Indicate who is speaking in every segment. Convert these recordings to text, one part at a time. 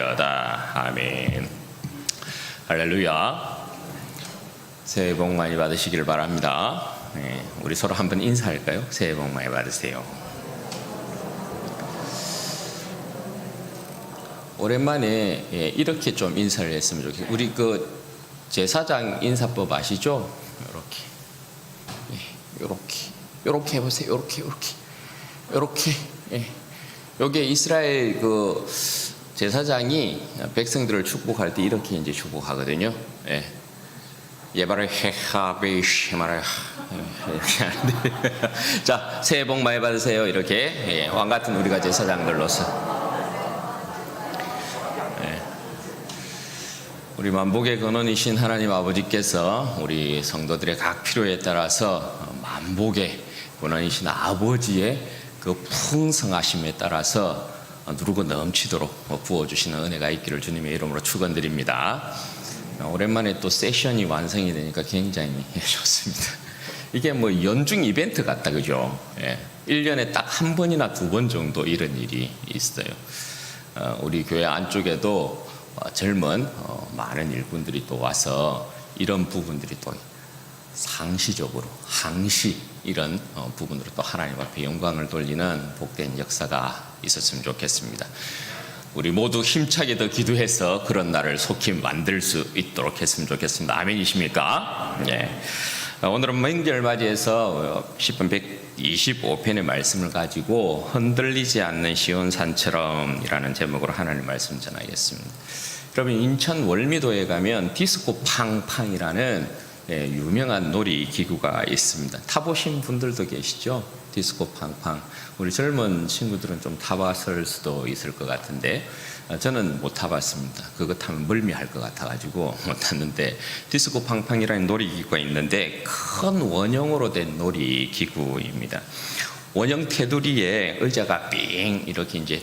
Speaker 1: 될지어다. 아멘. 할렐루야. 새해 복 많이 받으시길 바랍니다. 우리 서로 한번 인사할까요? 새해 복 많이 받으세요. 오랜만에 이렇게 좀 인사를 했으면 좋겠어요. 우리 그 제사장 인사법 아시죠? 이렇게 해보세요. 이렇게. 요게 이스라엘 그 제사장이 백성들을 축복할 때 이렇게 이제 축복하거든요. 예바를 헤하베이시마라. 자, 새해 복 많이 받으세요. 이렇게 왕 같은 우리가 제사장들로서. 우리 만복의 근원이신 하나님 아버지께서 우리 성도들의 각 필요에 따라서 만복의 근원이신 아버지의 그 풍성하심에 따라서 누르고 넘치도록 부어주시는 은혜가 있기를 주님의 이름으로 축원드립니다. 오랜만에 또 세션이 완성이 되니까 굉장히 좋습니다. 이게 뭐 연중 이벤트 같다, 그죠? 1년에 딱 한 번이나 두 번 정도 이런 일이 있어요. 우리 교회 안쪽에도 젊은 많은 일꾼들이 또 와서 이런 부분들이 또 상시적으로 항시 이런 부분으로 또 하나님 앞에 영광을 돌리는 복된 역사가 있었으면 좋겠습니다. 우리 모두 힘차게 더 기도해서 그런 날을 속히 만들 수 있도록 했으면 좋겠습니다. 아멘이십니까? 오늘은 명절 맞이해서 10분 125편의 말씀을 가지고 흔들리지 않는 시온산처럼 이라는 제목으로 하나님 말씀 전하겠습니다. 여러분, 인천 월미도에 가면 디스코 팡팡이라는 유명한 놀이기구가 있습니다. 타보신 분들도 계시죠? 디스코 팡팡. 우리 젊은 친구들은 좀 타봤을 수도 있을 것 같은데 저는 못 타봤습니다. 그거 타면 멀미할 것 같아가지고 못 탔는데, 디스코 팡팡이라는 놀이기구가 있는데 큰 원형으로 된 놀이기구입니다. 원형 테두리에 의자가 삥 이렇게 이제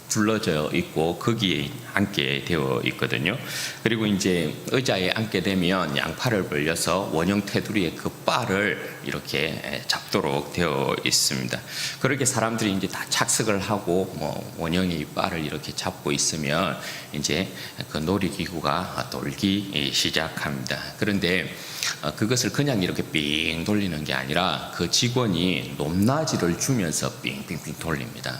Speaker 1: 둘러져 있고 거기에 앉게 되어 있거든요. 그리고 이제 의자에 앉게 되면 양팔을 벌려서 원형 테두리의 그 바를 이렇게 잡도록 되어 있습니다. 그렇게 사람들이 이제 다 착석을 하고 원형의 바를 이렇게 잡고 있으면 이제 그 놀이기구가 돌기 시작합니다. 그런데 그것을 그냥 이렇게 삥 돌리는 게 아니라 그 직원이 높낮이를 주면서 삥삥삥 돌립니다.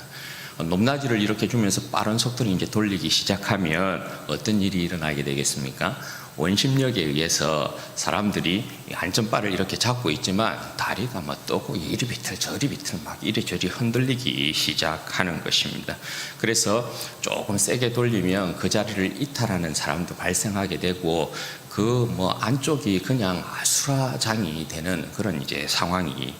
Speaker 1: 높낮이를 이렇게 주면서 빠른 속도로 이제 돌리기 시작하면 어떤 일이 일어나게 되겠습니까? 원심력에 의해서 사람들이 안전바를 이렇게 잡고 있지만 다리가 막 떠고 이리 비틀 저리 비틀 막 이리저리 흔들리기 시작하는 것입니다. 그래서 조금 세게 돌리면 그 자리를 이탈하는 사람도 발생하게 되고 그 안쪽이 그냥 아수라장이 되는 그런 이제 상황이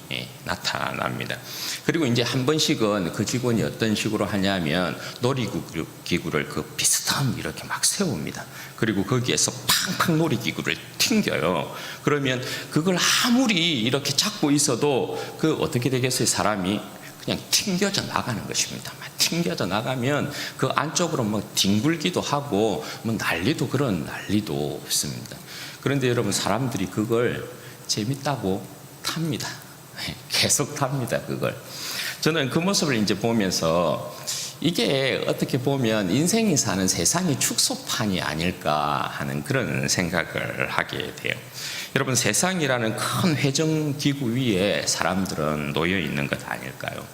Speaker 1: 나타납니다. 그리고 이제 한 번씩은 그 직원이 어떤 식으로 하냐면 놀이기구를 그 비스듬히 이렇게 막 세웁니다. 그리고 거기에서 팡팡 놀이기구를 튕겨요. 그러면 그걸 아무리 이렇게 잡고 있어도 그 어떻게 되겠어요? 사람이 그냥 튕겨져 나가는 것입니다. 튕겨져 나가면 그 안쪽으로 뒹굴기도 하고 그런 난리도 없습니다. 그런데 여러분, 사람들이 그걸 재밌다고 탑니다. 계속 탑니다, 그걸. 저는 그 모습을 이제 보면서 이게 어떻게 보면 인생이 사는 세상이 축소판이 아닐까 하는 그런 생각을 하게 돼요. 여러분, 세상이라는 큰 회전기구 위에 사람들은 놓여 있는 것 아닐까요?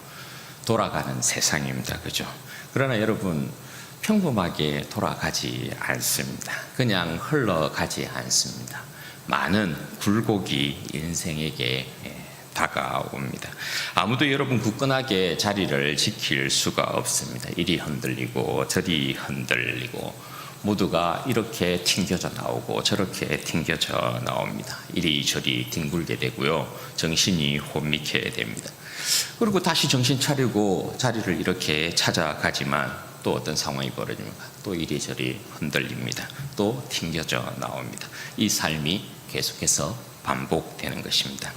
Speaker 1: 돌아가는 세상입니다. 그죠? 그러나 여러분, 평범하게 돌아가지 않습니다. 그냥 흘러가지 않습니다. 많은 굴곡이 인생에게 다가옵니다. 아무도 여러분 굳건하게 자리를 지킬 수가 없습니다. 이리 흔들리고 저리 흔들리고 모두가 이렇게 튕겨져 나오고 저렇게 튕겨져 나옵니다. 이리저리 뒹굴게 되고요. 정신이 혼미케 됩니다. 그리고 다시 정신 차리고 자리를 이렇게 찾아가지만 또 어떤 상황이 벌어집니까? 또 이리저리 흔들립니다. 또 튕겨져 나옵니다. 이 삶이 계속해서 반복되는 것입니다.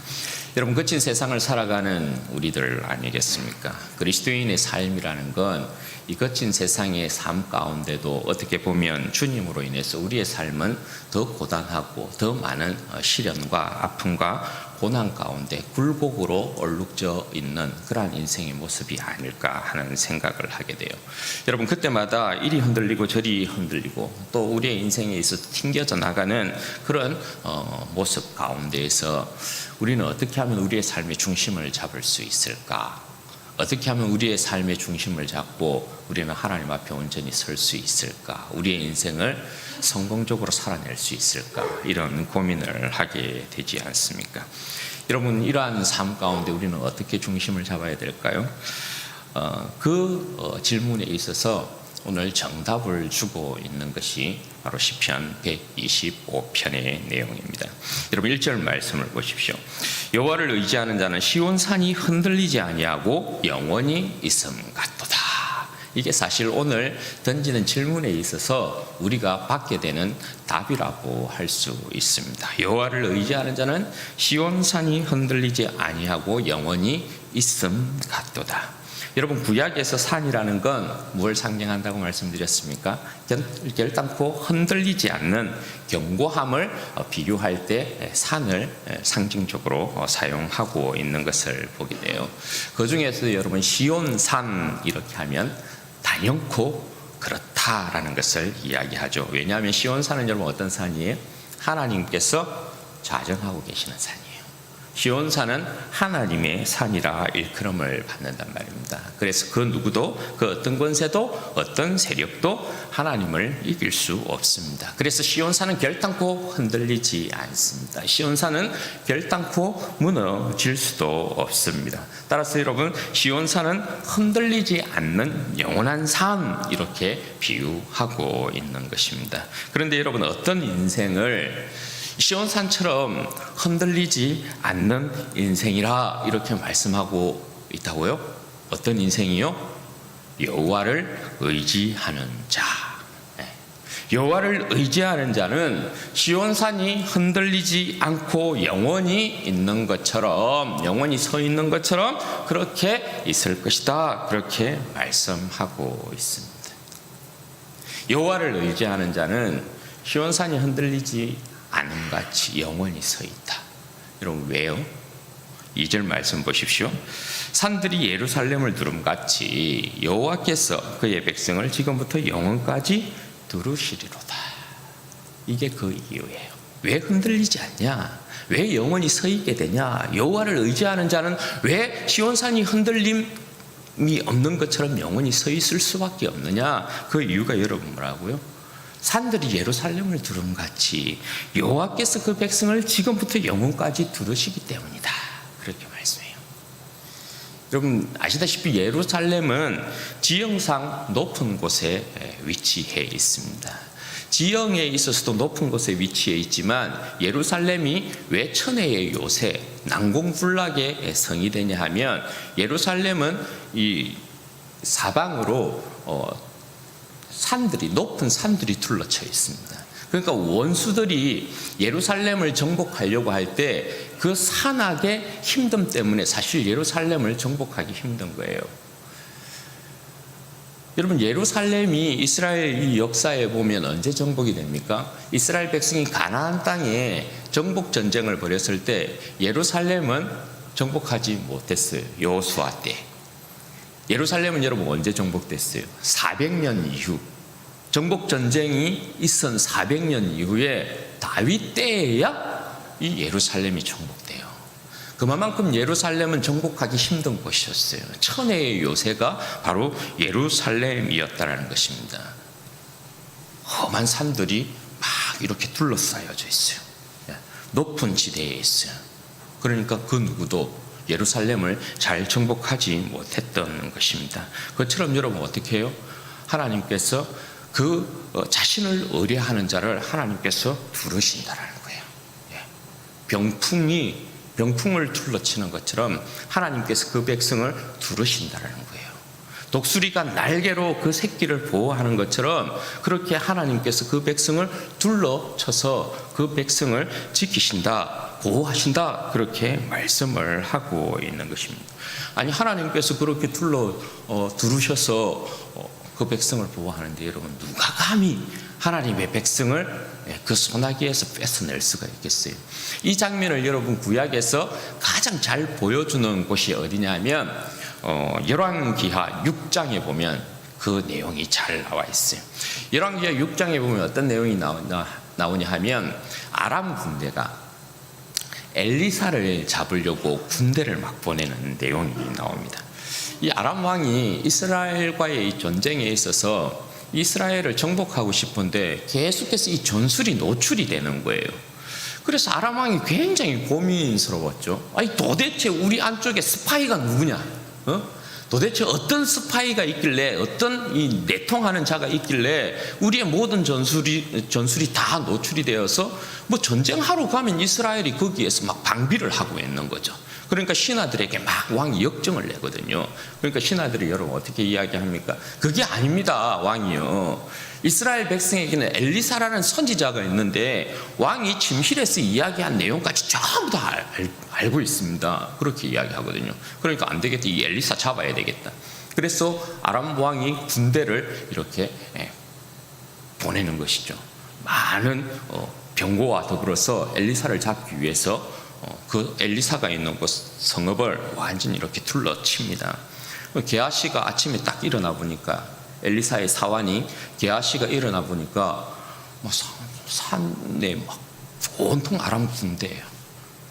Speaker 1: 여러분, 거친 세상을 살아가는 우리들 아니겠습니까? 그리스도인의 삶이라는 건 이 거친 세상의 삶 가운데도 어떻게 보면 주님으로 인해서 우리의 삶은 더 고단하고 더 많은 시련과 아픔과 고난 가운데 굴곡으로 얼룩져 있는 그러한 인생의 모습이 아닐까 하는 생각을 하게 돼요. 여러분, 그때마다 이리 흔들리고 저리 흔들리고 또 우리의 인생에 있어서 튕겨져 나가는 그런 모습 가운데에서 우리는 어떻게 하면 우리의 삶의 중심을 잡을 수 있을까? 어떻게 하면 우리의 삶의 중심을 잡고 우리는 하나님 앞에 온전히 설 수 있을까? 우리의 인생을 성공적으로 살아낼 수 있을까? 이런 고민을 하게 되지 않습니까? 여러분, 이러한 삶 가운데 우리는 어떻게 중심을 잡아야 될까요? 그 질문에 있어서 오늘 정답을 주고 있는 것이 바로 시편 125편의 내용입니다. 여러분, 1절 말씀을 보십시오. 여호와를 의지하는 자는 시온산이 흔들리지 아니하고 영원히 있음 같도다. 이게 사실 오늘 던지는 질문에 있어서 우리가 받게 되는 답이라고 할 수 있습니다. 여호와를 의지하는 자는 시온산이 흔들리지 아니하고 영원히 있음 같도다. 여러분, 구약에서 산이라는 건 무엇을 상징한다고 말씀드렸습니까? 결단코 흔들리지 않는 견고함을 비유할 때 산을 상징적으로 사용하고 있는 것을 보게 돼요. 그 중에서 여러분, 시온산 이렇게 하면 단연코 그렇다라는 것을 이야기하죠. 왜냐하면 시온산은 여러분 어떤 산이에요? 하나님께서 좌정하고 계시는 산이에요. 시온산은 하나님의 산이라 일컬음을 받는단 말입니다. 그래서 그 누구도, 그 어떤 권세도 어떤 세력도 하나님을 이길 수 없습니다. 그래서 시온산은 결단코 흔들리지 않습니다. 시온산은 결단코 무너질 수도 없습니다. 따라서 여러분, 시온산은 흔들리지 않는 영원한 산, 이렇게 비유하고 있는 것입니다. 그런데 여러분, 어떤 인생을 시온산처럼 흔들리지 않는 인생이라 이렇게 말씀하고 있다고요? 어떤 인생이요? 여호와를 의지하는 자. 여호와를 의지하는 자는 시온산이 흔들리지 않고 영원히 있는 것처럼, 영원히 서 있는 것처럼 그렇게 있을 것이다, 그렇게 말씀하고 있습니다. 여호와를 의지하는 자는 시온산이 흔들리지 않음같이 영원히 서 있다. 여러분, 왜요? 2절 말씀 보십시오. 산들이 예루살렘을 두름같이 여호와께서 그의 백성을 지금부터 영원까지 두르시리로다. 이게 그 이유예요. 왜 흔들리지 않냐? 왜 영원히 서 있게 되냐? 여호와를 의지하는 자는 왜 시온산이 흔들림이 없는 것처럼 영원히 서 있을 수밖에 없느냐? 그 이유가 여러분 뭐라고요? 산들이 예루살렘을 두름같이 여호와께서 그 백성을 지금부터 영원까지 두르시기 때문이다. 그렇게 말씀해요. 여러분, 아시다시피 예루살렘은 지형상 높은 곳에 위치해 있습니다. 지형에 있어서도 높은 곳에 위치해 있지만 예루살렘이 왜 천혜의 요새, 난공불락의 성이 되냐 하면 예루살렘은 이 사방으로 산들이, 높은 산들이 둘러쳐 있습니다. 그러니까 원수들이 예루살렘을 정복하려고 할 때 그 산악의 힘듦 때문에 사실 예루살렘을 정복하기 힘든 거예요. 여러분, 예루살렘이 이스라엘 역사에 보면 언제 정복이 됩니까? 이스라엘 백성이 가나안 땅에 정복 전쟁을 벌였을 때 예루살렘은 정복하지 못했어요. 여호수아 때. 예루살렘은 여러분 언제 정복됐어요? 400년 이후, 정복 전쟁이 있은 400년 이후에 다윗 때에야 이 예루살렘이 정복돼요. 그만큼 예루살렘은 정복하기 힘든 곳이었어요. 천혜의 요새가 바로 예루살렘이었다라는 것입니다. 험한 산들이 막 이렇게 둘러싸여져 있어요. 높은 지대에 있어요. 그러니까 그 누구도 예루살렘을 잘 정복하지 못했던 것입니다. 그것처럼 여러분 어떻게 해요? 하나님께서 그 자신을 의뢰하는 자를 하나님께서 두르신다라는 거예요. 병풍을 둘러치는 것처럼 하나님께서 그 백성을 두르신다라는 거예요. 독수리가 날개로 그 새끼를 보호하는 것처럼 그렇게 하나님께서 그 백성을 둘러쳐서 그 백성을 지키신다. 보호하신다 그렇게 말씀을 하고 있는 것입니다. 아니 하나님께서 그렇게 두르셔서 그 백성을 보호하는데 여러분 누가 감히 하나님의 백성을 그 소나기에서 뺏어낼 수가 있겠어요? 이 장면을 여러분 구약에서 가장 잘 보여주는 곳이 어디냐면 열왕기하 6장에 보면 그 내용이 잘 나와 있어요. 열왕기하 6장에 보면 어떤 내용이 나오냐 하면 아람 군대가 엘리사를 잡으려고 군대를 막 보내는 내용이 나옵니다. 이 아람 왕이 이스라엘과의 이 전쟁에 있어서 이스라엘을 정복하고 싶은데 계속해서 이 전술이 노출이 되는 거예요. 그래서 아람 왕이 굉장히 고민스러웠죠. 아니 도대체 우리 안쪽에 스파이가 누구냐? 도대체 어떤 스파이가 있길래, 어떤 이 내통하는 자가 있길래 우리의 모든 전술이 다 노출이 되어서 뭐 전쟁하러 가면 이스라엘이 거기에서 막 방비를 하고 있는 거죠. 그러니까 신하들에게 막 왕이 역정을 내거든요. 그러니까 신하들이 여러분 어떻게 이야기합니까? 그게 아닙니다, 왕이요. 이스라엘 백성에게는 엘리사라는 선지자가 있는데 왕이 침실에서 이야기한 내용까지 전부 다 알고 있습니다. 그렇게 이야기하거든요. 그러니까 안 되겠다. 이 엘리사 잡아야 되겠다. 그래서 아람 왕이 군대를 이렇게 보내는 것이죠. 많은 병거와 더불어서 엘리사를 잡기 위해서 그 엘리사가 있는 곳 성읍을 완전히 이렇게 둘러칩니다. 게하시가 아침에 딱 일어나 보니까 엘리사의 사환이 게하시가 일어나 보니까 산에 막 온통 아람 군대예요.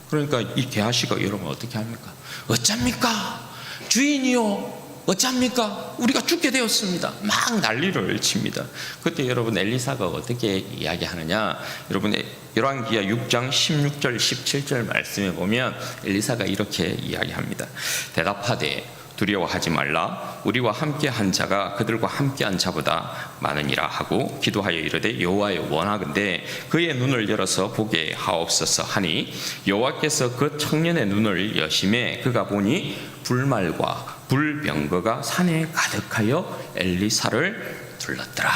Speaker 1: 그러니까 이 게하시가 여러분 어떻게 합니까? 어쩝니까? 주인이요, 어쩝니까? 우리가 죽게 되었습니다. 막 난리를 칩니다. 그때 여러분 엘리사가 어떻게 이야기하느냐? 여러분 열왕기하 6장 16절 17절 말씀에 보면 엘리사가 이렇게 이야기합니다. 대답하되 두려워하지 말라. 우리와 함께한 자가 그들과 함께한 자보다 많으니라 하고 기도하여 이르되 여호와여 원하건대 그의 눈을 열어서 보게 하옵소서 하니 여호와께서 그 청년의 눈을 여심해 그가 보니 불말과 불병거가 산에 가득하여 엘리사를 둘렀더라.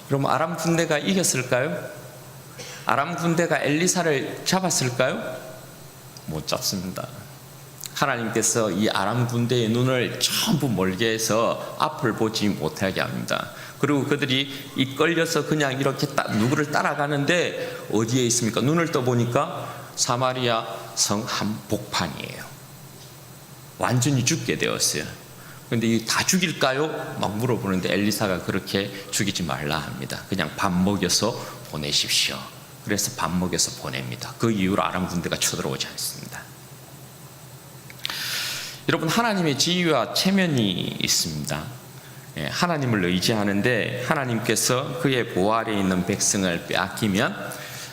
Speaker 1: 그럼 아람 군대가 이겼을까요? 아람 군대가 엘리사를 잡았을까요? 못 잡습니다. 하나님께서 이 아람 군대의 눈을 전부 멀게 해서 앞을 보지 못하게 합니다. 그리고 그들이 이끌려서 그냥 이렇게 누구를 따라가는데 어디에 있습니까? 눈을 떠보니까 사마리아 성 한복판이에요. 완전히 죽게 되었어요. 그런데 다 죽일까요? 막 물어보는데 엘리사가 그렇게 죽이지 말라 합니다. 그냥 밥 먹여서 보내십시오. 그래서 밥 먹여서 보냅니다. 그 이후로 아람 군대가 쳐들어오지 않습니다. 여러분 하나님의 지위와 체면이 있습니다. 하나님을 의지하는데 하나님께서 그의 보호 아래에 있는 백성을 빼앗기면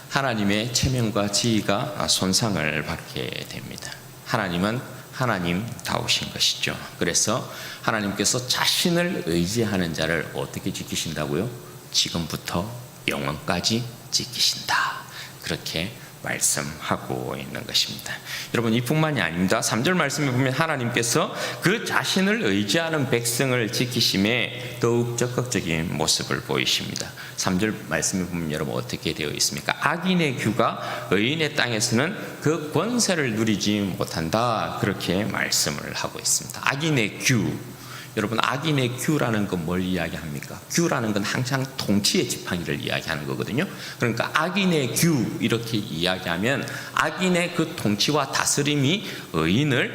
Speaker 1: 하나님의 체면과 지위가 손상을 받게 됩니다. 하나님은 하나님다우신 것이죠. 그래서 하나님께서 자신을 의지하는 자를 어떻게 지키신다고요? 지금부터 영원까지 지키신다. 그렇게 말씀하고 있는 것입니다. 여러분 이뿐만이 아닙니다. 3절 말씀에 보면 하나님께서 그 자신을 의지하는 백성을 지키심에 더욱 적극적인 모습을 보이십니다. 3절 말씀에 보면 여러분 어떻게 되어 있습니까? 악인의 규가 의인의 땅에서는 그 권세를 누리지 못한다. 그렇게 말씀을 하고 있습니다. 악인의 규, 여러분 악인의 규라는 건 뭘 이야기합니까? 규라는 건 항상 통치의 지팡이를 이야기하는 거거든요. 그러니까 악인의 규 이렇게 이야기하면 악인의 그 통치와 다스림이 의인의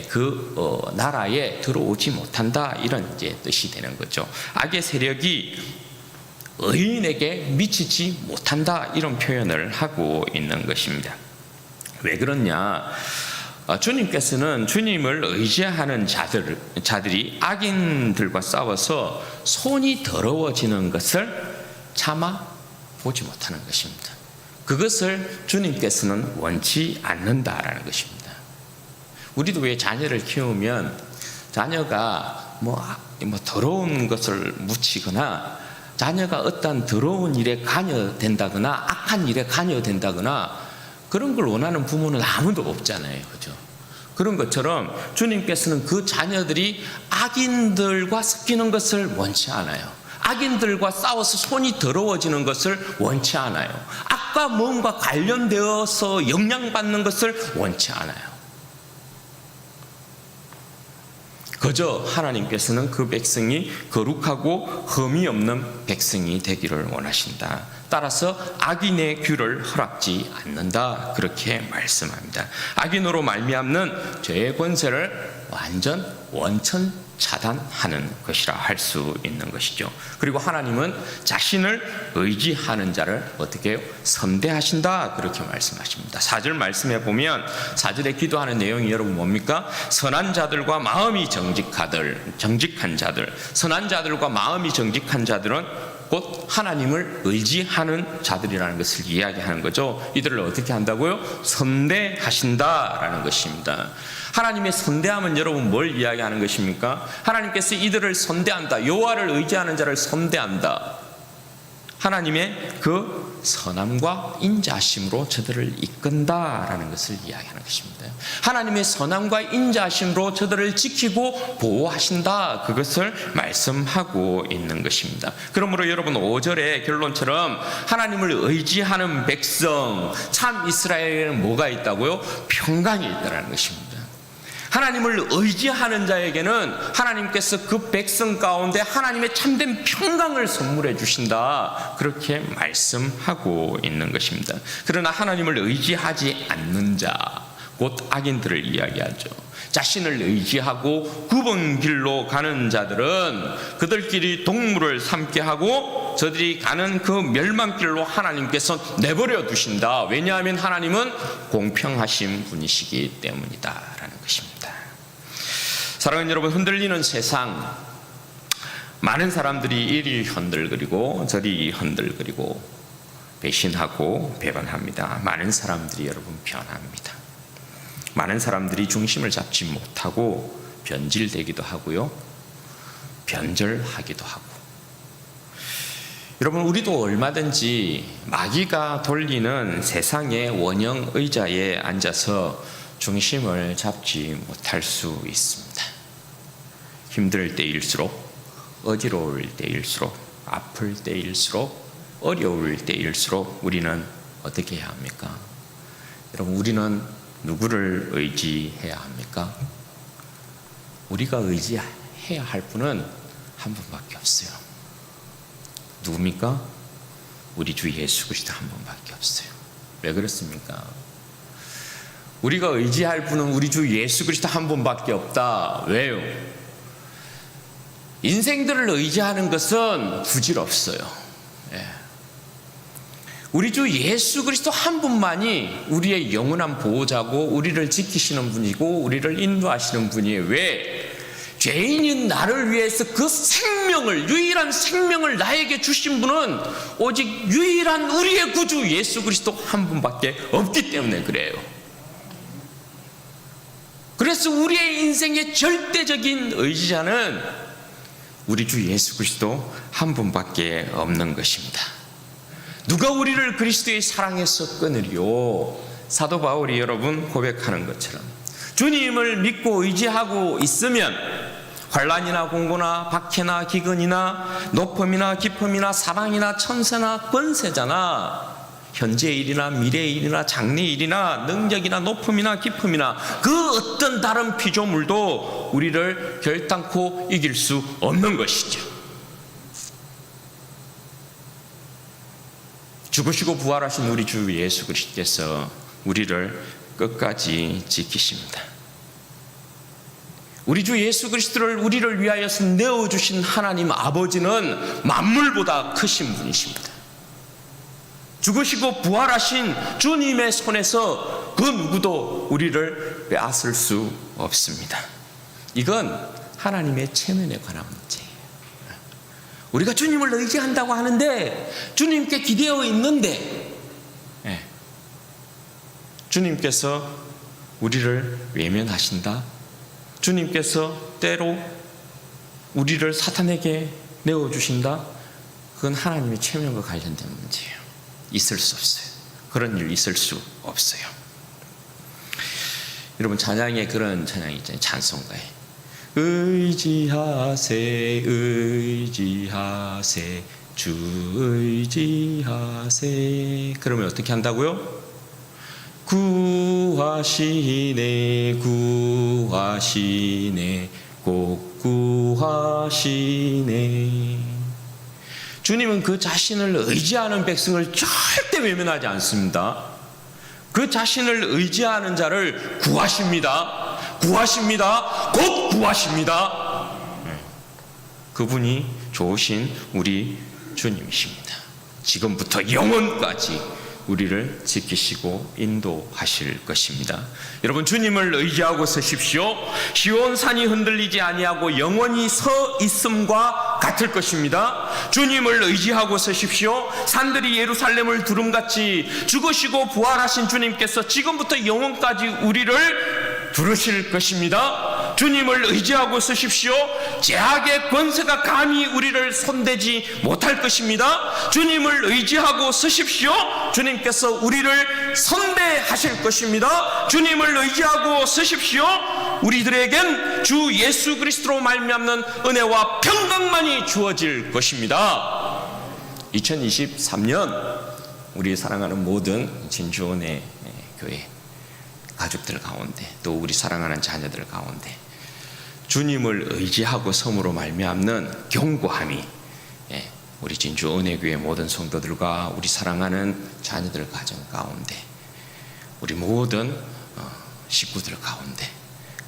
Speaker 1: 그 나라에 들어오지 못한다, 이런 이제 뜻이 되는 거죠. 악의 세력이 의인에게 미치지 못한다, 이런 표현을 하고 있는 것입니다. 왜 그러냐? 주님께서는 주님을 의지하는 자들이 악인들과 싸워서 손이 더러워지는 것을 참아 보지 못하는 것입니다. 그것을 주님께서는 원치 않는다라는 것입니다. 우리도 왜 자녀를 키우면 자녀가 뭐 더러운 것을 묻히거나 자녀가 어떤 더러운 일에 관여된다거나 악한 일에 관여된다거나 그런 걸 원하는 부모는 아무도 없잖아요. 그죠? 그런 것처럼 주님께서는 그 자녀들이 악인들과 섞이는 것을 원치 않아요. 악인들과 싸워서 손이 더러워지는 것을 원치 않아요. 싹과 뭔가 관련되어서 영향받는 것을 원치 않아요. 그저 하나님께서는 그 백성이 거룩하고 흠이 없는 백성이 되기를 원하신다. 따라서 악인의 규를 허락지 않는다. 그렇게 말씀합니다. 악인으로 말미암는 죄의 권세를 원천 차단하는 것이라 할 수 있는 것이죠. 그리고 하나님은 자신을 의지하는 자를 어떻게 해요? 선대하신다. 그렇게 말씀하십니다. 4절 말씀해 보면 4절에 기도하는 내용이 여러분 뭡니까? 선한 자들과 마음이 정직한 자들, 선한 자들과 마음이 정직한 자들은 곧 하나님을 의지하는 자들이라는 것을 이야기하는 거죠. 이들을 어떻게 한다고요? 선대하신다라는 것입니다. 하나님의 선대함은 여러분 뭘 이야기하는 것입니까? 하나님께서 이들을 선대한다. 여호와를 의지하는 자를 선대한다. 하나님의 그 선함과 인자하심으로 저들을 이끈다라는 것을 이야기하는 것입니다. 하나님의 선함과 인자하심으로 저들을 지키고 보호하신다. 그것을 말씀하고 있는 것입니다. 그러므로 여러분 5절의 결론처럼 하나님을 의지하는 백성, 참 이스라엘에는 뭐가 있다고요? 평강이 있다는 것입니다. 하나님을 의지하는 자에게는 하나님께서 그 백성 가운데 하나님의 참된 평강을 선물해 주신다. 그렇게 말씀하고 있는 것입니다. 그러나 하나님을 의지하지 않는 자, 곧 악인들을 이야기하죠. 자신을 의지하고 굽은 길로 가는 자들은 그들끼리 동물을 삼게 하고 저들이 가는 그 멸망길로 하나님께서 내버려 두신다. 왜냐하면 하나님은 공평하신 분이시기 때문이다라는 것입니다. 사랑하는 여러분, 흔들리는 세상, 많은 사람들이 이리 흔들거리고 저리 흔들거리고 배신하고 배반합니다. 많은 사람들이 여러분 변합니다. 많은 사람들이 중심을 잡지 못하고 변질되기도 하고요, 변절하기도 하고. 여러분, 우리도 얼마든지 마귀가 돌리는 세상의 원형 의자에 앉아서 중심을 잡지 못할 수 있습니다. 힘들 때일수록, 어지러울 때일수록, 아플 때일수록, 어려울 때일수록 우리는 어떻게 해야 합니까? 여러분, 우리는 누구를 의지해야 합니까? 우리가 의지해야 할 분은 한 분밖에 없어요. 누굽니까? 우리 주 예수 그리스도 한 분밖에 없어요. 왜 그렇습니까? 우리가 의지할 분은 우리 주 예수 그리스도 한 분밖에 없다. 왜요? 인생들을 의지하는 것은 부질없어요. 우리 주 예수 그리스도 한 분만이 우리의 영원한 보호자고 우리를 지키시는 분이고 우리를 인도하시는 분이에요. 왜? 죄인인 나를 위해서 그 생명을, 유일한 생명을 나에게 주신 분은 오직 유일한 우리의 구주 예수 그리스도 한 분밖에 없기 때문에 그래요. 그래서 우리의 인생의 절대적인 의지자는 우리 주 예수 그리스도 한 분밖에 없는 것입니다. 누가 우리를 그리스도의 사랑에서 끊으리요? 사도 바울이 여러분 고백하는 것처럼 주님을 믿고 의지하고 있으면 환난이나 공고나 박해나 기근이나 높음이나 깊음이나 사랑이나 천사나 권세자나 현재의 일이나 미래의 일이나 장래의 일이나 능력이나 높음이나 깊음이나 그 어떤 다른 피조물도 우리를 결단코 이길 수 없는 것이죠. 죽으시고 부활하신 우리 주 예수 그리스도께서 우리를 끝까지 지키십니다. 우리 주 예수 그리스도를 우리를 위하여서 내어주신 하나님 아버지는 만물보다 크신 분이십니다. 죽으시고 부활하신 주님의 손에서 그 누구도 우리를 빼앗을 수 없습니다. 이건 하나님의 체면에 관한 문제예요. 우리가 주님을 의지한다고 하는데, 주님께 기대어 있는데, 주님께서 우리를 외면하신다. 주님께서 때로 우리를 사탄에게 내어주신다. 그건 하나님의 체면과 관련된 문제예요. 있을 수 없어요. 그런 일 있을 수 없어요. 여러분, 찬양에 그런 찬양이 있잖아요. 찬송가에 의지하세 의지하세 주 의지하세. 그러면 어떻게 한다고요? 구하시네 구하시네 꼭 구하시네. 주님은 그 자신을 의지하는 백성을 절대 외면하지 않습니다. 그 자신을 의지하는 자를 구하십니다. 구하십니다. 곧 구하십니다. 그분이 좋으신 우리 주님이십니다. 지금부터 영원까지 우리를 지키시고 인도하실 것입니다. 여러분, 주님을 의지하고 서십시오. 시온산이 흔들리지 아니하고 영원히 서 있음과 같을 것입니다. 주님을 의지하고 서십시오. 산들이 예루살렘을 두름같이 죽으시고 부활하신 주님께서 지금부터 영원까지 우리를 부르실 것입니다. 주님을 의지하고 서십시오. 죄악의 권세가 감히 우리를 손대지 못할 것입니다. 주님을 의지하고 서십시오. 주님께서 우리를 선대하실 것입니다. 주님을 의지하고 서십시오. 우리들에겐 주 예수 그리스도로 말미암는 은혜와 평강만이 주어질 것입니다. 2023년 우리 사랑하는 모든 진주원의 교회 가족들 가운데, 또 우리 사랑하는 자녀들 가운데 주님을 의지하고 섬으로 말미암는 견고함이 우리 진주 은혜교회 모든 성도들과 우리 사랑하는 자녀들 가정 가운데, 우리 모든 식구들 가운데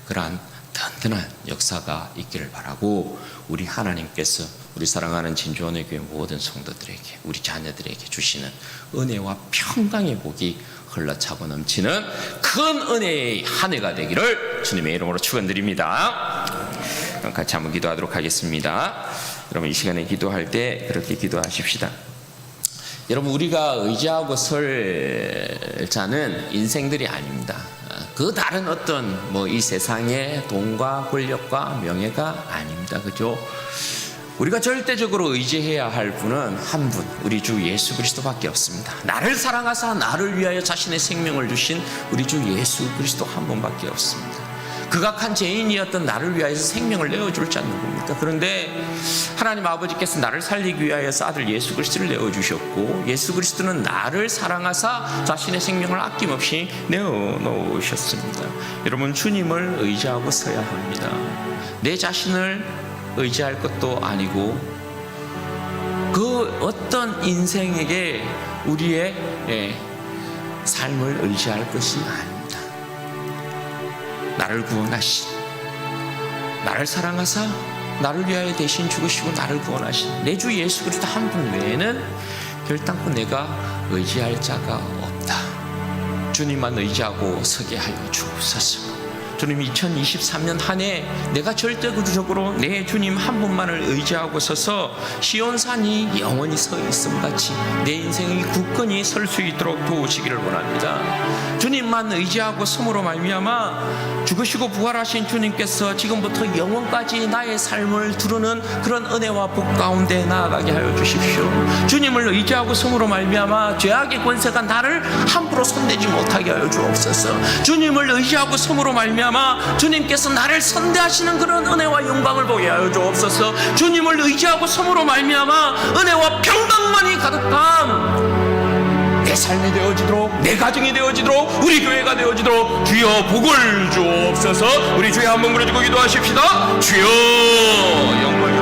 Speaker 1: 그러한 든든한 역사가 있기를 바라고, 우리 하나님께서 우리 사랑하는 진주 은혜교회 모든 성도들에게, 우리 자녀들에게 주시는 은혜와 평강의 복이 흘러차고 넘치는 큰 은혜의 한 해가 되기를 주님의 이름으로 축원드립니다. 그럼 같이 한번 기도하도록 하겠습니다. 여러분, 이 시간에 기도할 때 그렇게 기도하십시다. 여러분, 우리가 의지하고 설 자는 인생들이 아닙니다. 그 다른 어떤 이 세상의 돈과 권력과 명예가 아닙니다. 그죠? 우리가 절대적으로 의지해야 할 분은 한 분, 우리 주 예수 그리스도밖에 없습니다. 나를 사랑하사 나를 위하여 자신의 생명을 주신 우리 주 예수 그리스도 한 분밖에 없습니다. 극악한 죄인이었던 나를 위하여서 생명을 내어줄 자 누굽니까? 그런데 하나님 아버지께서 나를 살리기 위하여서 아들 예수 그리스도를 내어주셨고, 예수 그리스도는 나를 사랑하사 자신의 생명을 아낌없이 내어놓으셨습니다. 여러분, 주님을 의지하고 서야 합니다. 내 자신을 의지할 것도 아니고 그 어떤 인생에게 우리의 삶을 의지할 것이 아닙니다. 나를 구원하신, 나를 사랑하사 나를 위하여 대신 죽으시고 나를 구원하신 내 주 예수 그리스도 한 분 외에는 결단코 내가 의지할 자가 없다. 주님만 의지하고 서게 하여 주옵소서. 주님, 2023년 한 해 내가 절대적으로 내 주님 한 분만을 의지하고 서서 시온산이 영원히 서 있음같이 내 인생이 굳건히 설 수 있도록 도우시기를 원합니다. 주님만 의지하고 섬으로 말미암아 죽으시고 부활하신 주님께서 지금부터 영원까지 나의 삶을 두르는 그런 은혜와 복 가운데 나아가게 하여 주십시오. 주님을 의지하고 섬으로 말미암아 죄악의 권세가 나를 함부로 손대지 못하게 하여 주옵소서. 주님을 의지하고 섬으로 말미암아 주님께서 나를 선대하시는 그런 은혜와 영광을 보게 하여 주옵소서. 주님을 의지하고 섬으로 말미암아 은혜와 평강만이 가득한 내 삶이 되어지도록, 내 가정이 되어지도록, 우리 교회가 되어지도록 주여 복을 주옵소서. 우리 주여 한번 부르짖고 기도하십시다. 주여 영광